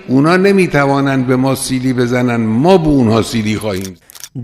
اونا نمیتوانند به ما سیلی بزنن، ما به اونها سیلی خواهیم.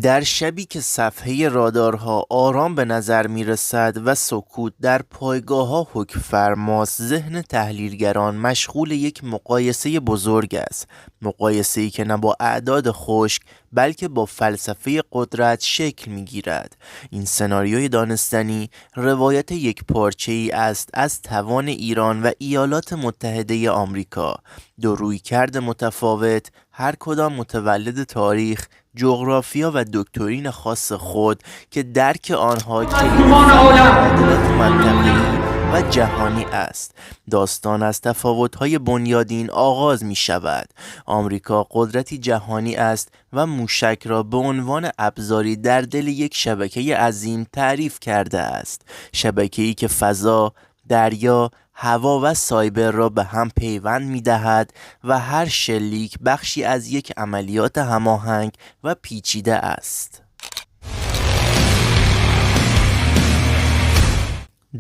در شبی که صفحه رادارها آرام به نظر می رسد و سکوت در پایگاه‌ها حکم فرماست، ذهن تحلیلگران مشغول یک مقایسه بزرگ است. مقایسه‌ای که نه با اعداد خشک بلکه با فلسفه قدرت شکل می گیرد. این سناریوی دانستنی روایت یک پارچه‌ای است از توان ایران و ایالات متحده آمریکا. دو رویکرد متفاوت، هر کدام متولد تاریخ، جغرافیا و دکترین خاص خود که درک آنها معادلات منطقی و جهانی است. داستان از تفاوت‌های بنیادین آغاز می شود. آمریکا قدرتی جهانی است و موشک را به عنوان ابزاری در دل یک شبکه عظیم تعریف کرده است. شبکه‌ای که فضا، دریا، هوا و سایبر را به هم پیوند می دهد و هر شلیک بخشی از یک عملیات هماهنگ و پیچیده است.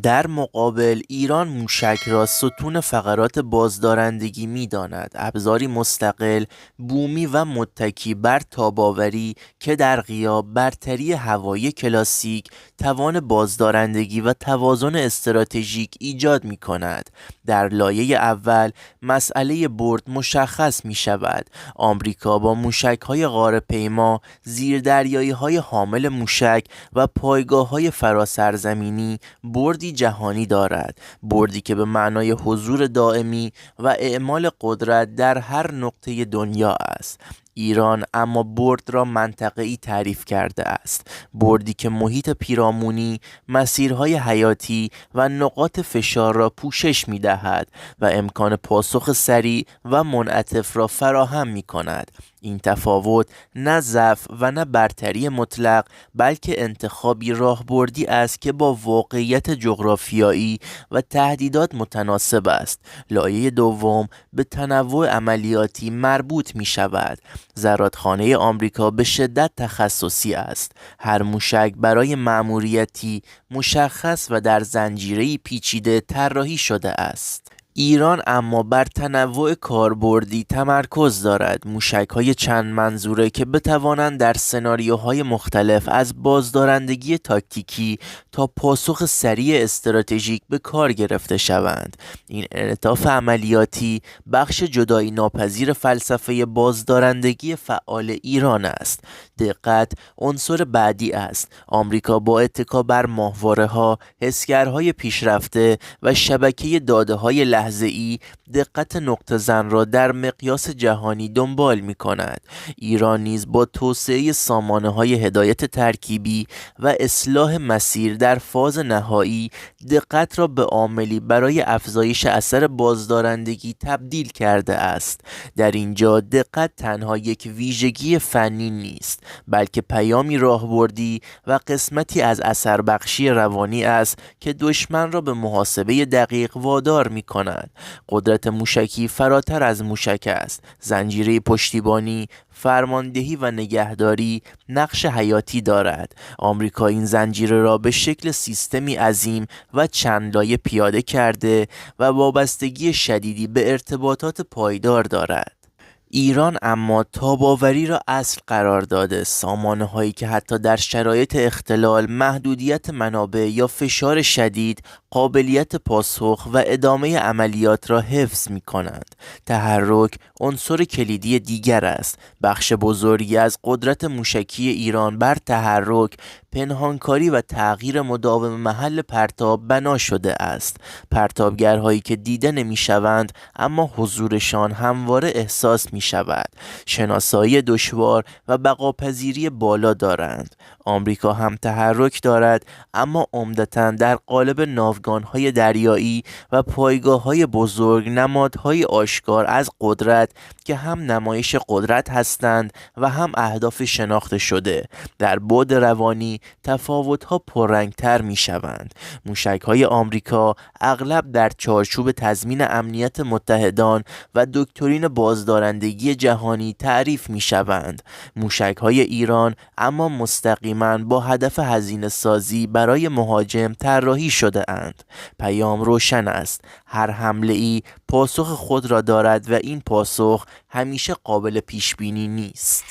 در مقابل ایران موشک را ستون فقرات بازدارندگی می داند، ابزاری مستقل، بومی و متکی بر تاباوری که در غیاب برتری هوایی کلاسیک توان بازدارندگی و توازن استراتژیک ایجاد می کند. در لایه اول مسئله برد مشخص می شود. آمریکا با موشک های غاره‌پیما، زیردریایی های حامل موشک و پایگاه های فراسرزمینی بردی جهانی دارد، بردی که به معنای حضور دائمی و اعمال قدرت در هر نقطه دنیا است. ایران اما برد را منطقه‌ای تعریف کرده است، بردی که محیط پیرامونی، مسیرهای حیاتی و نقاط فشار را پوشش می دهد و امکان پاسخ سریع و منعطف را فراهم می کند. این تفاوت نه ضعف و نه برتری مطلق بلکه انتخابی راهبردی است که با واقعیت جغرافیایی و تهدیدات متناسب است. لایه دوم به تنوع عملیاتی مربوط می شود. زرادخانه آمریکا به شدت تخصصی است. هر موشک برای مأموریتی مشخص و در زنجیره‌ای پیچیده طراحی شده است. ایران اما بر تنوع کاربردی تمرکز دارد. موشک‌های چند منظوره که بتوانند در سناریوهای مختلف از بازدارندگی تاکتیکی تا پاسخ سریع استراتژیک به کار گرفته شوند. این انعطاف عملیاتی بخش جدایی ناپذیر فلسفه بازدارندگی فعال ایران است. دقت عنصر بعدی است. آمریکا با اتکا بر ماهواره‌ها، حسگرهای پیشرفته و شبکه داده‌های لحظه‌ای دقت نقطه زن را در مقیاس جهانی دنبال می کند. ایران نیز با توسعه سامانه‌های هدایت ترکیبی و اصلاح مسیر در فاز نهایی دقت را به عاملی برای افزایش اثر بازدارندگی تبدیل کرده است. در اینجا دقت تنها یک ویژگی فنی نیست بلکه پیامی راهبردی و قسمتی از اثر بخشی روانی است که دشمن را به محاسبه دقیق وادار می کند. قدرت موشکی فراتر از موشک است. زنجیره پشتیبانی، فرماندهی و نگهداری نقش حیاتی دارد. آمریکا این زنجیره را به شکل سیستمی عظیم و چند لایه پیاده کرده و وابستگی شدیدی به ارتباطات پایدار دارد. ایران اما تاباوری را اصل قرار داده، سامانه هایی که حتی در شرایط اختلال، محدودیت منابع یا فشار شدید قابلیت پاسخ و ادامه عملیات را حفظ می کنند. تحرک عنصر کلیدی دیگر است. بخش بزرگی از قدرت موشکی ایران بر تحرک، پنهانکاری و تغییر مداوم محل پرتاب بنا شده است. پرتابگرهایی که دیده نمی شوند اما حضورشان همواره احساس می شود. شناسایی دشوار و بقاپذیری بالا دارند. آمریکا هم تحرک دارد اما عمدتاً در قالب ناوگان‌های دریایی و پایگاه‌های بزرگ، نمادهای آشکار از قدرت که هم نمایش قدرت هستند و هم اهداف شناخته شده. در بعد روانی تفاوت‌ها پررنگ‌تر می‌شوند. موشک‌های آمریکا اغلب در چارچوب تضمین امنیت متحدان و دکترین بازدارندگی جهانی تعریف می‌شوند. موشک‌های ایران اما مستقیما با هدف هزینه سازی برای مهاجم طراحی شده اند. پیام روشن است: هر حمله ای پاسخ خود را دارد و این پاسخ همیشه قابل پیش بینی نیست.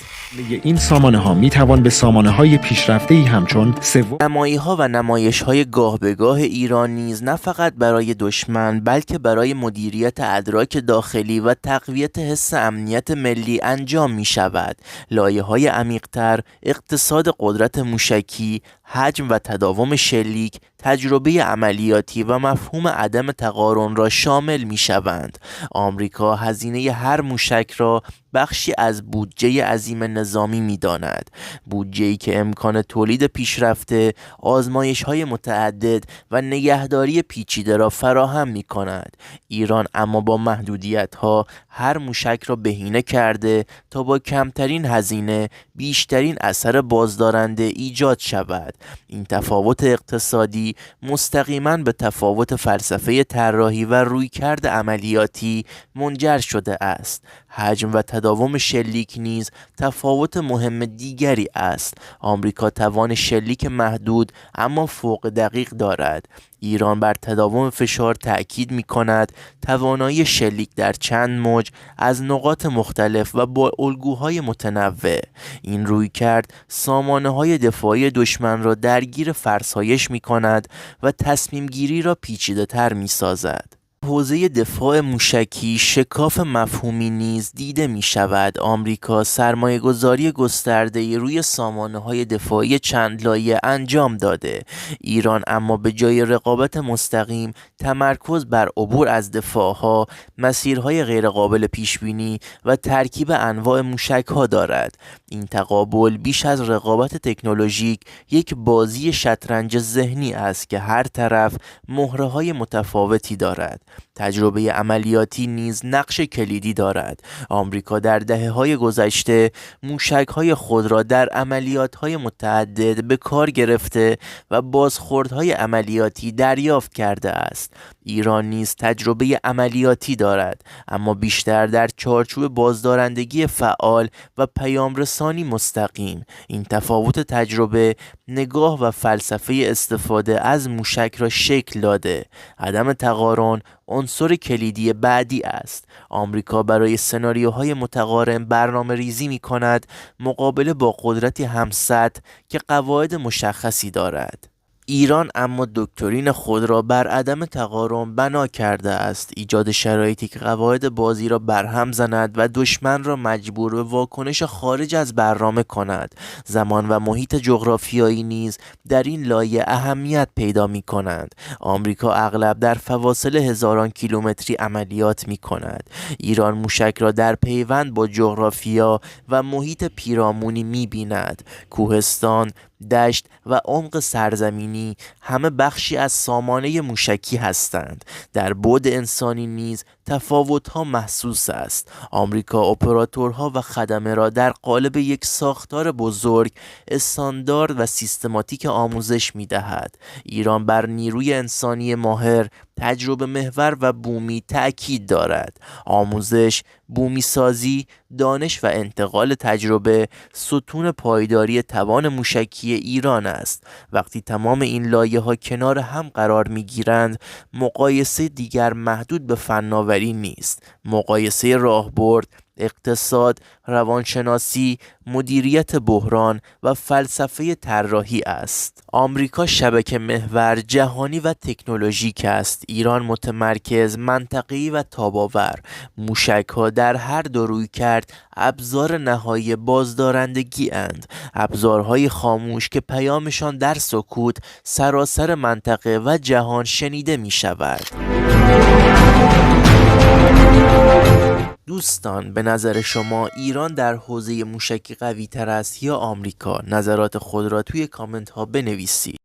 این سامانه ها می توان به سامانه های پیشرفته‌ای همچون نمایی ها و نمایش های گاه به گاه ایران نیز نه فقط برای دشمن بلکه برای مدیریت ادراک داخلی و تقویت حس امنیت ملی انجام می شود. لایه های عمیق‌تر اقتصاد قدرت موشکی، حجم و تداوم شلیک، تجربه عملیاتی و مفهوم عدم تقارن را شامل می شوند. آمریکا هزینه هر موشک را بخشی از بودجه عظیم نظامی می داند. بودجه‌ای که امکان تولید پیشرفته، آزمایش‌های متعدد و نگهداری پیچیده را فراهم می کند. ایران اما با محدودیت‌ها هر موشک را بهینه کرده تا با کمترین هزینه بیشترین اثر بازدارنده ایجاد شود. این تفاوت اقتصادی مستقیما به تفاوت فلسفه طراحی و رویکرد عملیاتی منجر شده است. حجم و تداوم شلیک نیز تفاوت مهم دیگری است. آمریکا توان شلیک محدود اما فوق دقیق دارد. ایران بر تداوم فشار تأکید می کند، توانایی شلیک در چند موج از نقاط مختلف و با الگوهای متنوع. این رویکرد سامانه‌های دفاعی دشمن را درگیر فرسایش می کند و تصمیم گیری را پیچیده تر می سازد. حوزه دفاع موشکی شکاف مفهومی نیز دیده می شود. آمریکا سرمایه گذاری گسترده روی سامانه های دفاعی چند لایه انجام داده. ایران اما به جای رقابت مستقیم تمرکز بر عبور از دفاعها، مسیرهای غیرقابل پیش بینی و ترکیب انواع موشک ها دارد. این تقابل بیش از رقابت تکنولوژیک یک بازی شطرنج ذهنی است که هر طرف مهره های متفاوتی دارد. تجربه عملیاتی نیز نقش کلیدی دارد. آمریکا در دهه‌های گذشته موشک‌های خود را در عملیات‌های متعدد به کار گرفته و بازخوردهای عملیاتی دریافت کرده است. ایران نیز تجربه عملیاتی دارد، اما بیشتر در چارچوب بازدارندگی فعال و پیامرسانی مستقیم. این تفاوت تجربه، نگاه و فلسفه استفاده از موشک را شکل داده. عدم تقارن عنصر کلیدی بعدی است. آمریکا برای سناریوهای متقارن برنامه ریزی می کند، مقابله با قدرتی همسط که قواعد مشخصی دارد. ایران اما دکترین خود را بر عدم تقارن بنا کرده است، ایجاد شرایطی که قواعد بازی را برهم زند و دشمن را مجبور به واکنش خارج از برنامه کند. زمان و محیط جغرافیایی نیز در این لایه اهمیت پیدا می کنند. آمریکا اغلب در فواصل هزاران کیلومتری عملیات می کند. ایران موشک را در پیوند با جغرافیا و محیط پیرامونی می بیند. کوهستان، دشت و عمق سرزمینی همه بخشی از سامانه موشکی هستند. در بعد انسانی نیز تفاوت‌ها محسوس است. آمریکا اپراتورها و خدمه را در قالب یک ساختار بزرگ، استاندارد و سیستماتیک آموزش می‌دهد. ایران بر نیروی انسانی ماهر، تجربه محور و بومی تأکید دارد. آموزش، بومی سازی، دانش و انتقال تجربه ستون پایداری توان موشکی ایران است. وقتی تمام این لایه‌ها کنار هم قرار می‌گیرند، مقایسه دیگر محدود به فناوری نیست. مقایسه راهبرد، اقتصاد، روانشناسی، مدیریت بحران و فلسفه طراحی است. آمریکا شبکه محور، جهانی و تکنولوژیک است. ایران متمرکز، منطقه‌ای و تاب‌آور. موشک‌ها در هر دو رویکرد ابزار نهایی بازدارندگی اند. ابزارهای خاموش که پیامشان در سکوت سراسر منطقه و جهان شنیده می شود. دوستان، به نظر شما ایران در حوزه موشکی قوی تر است یا آمریکا؟ نظرات خود را توی کامنت ها بنویسید.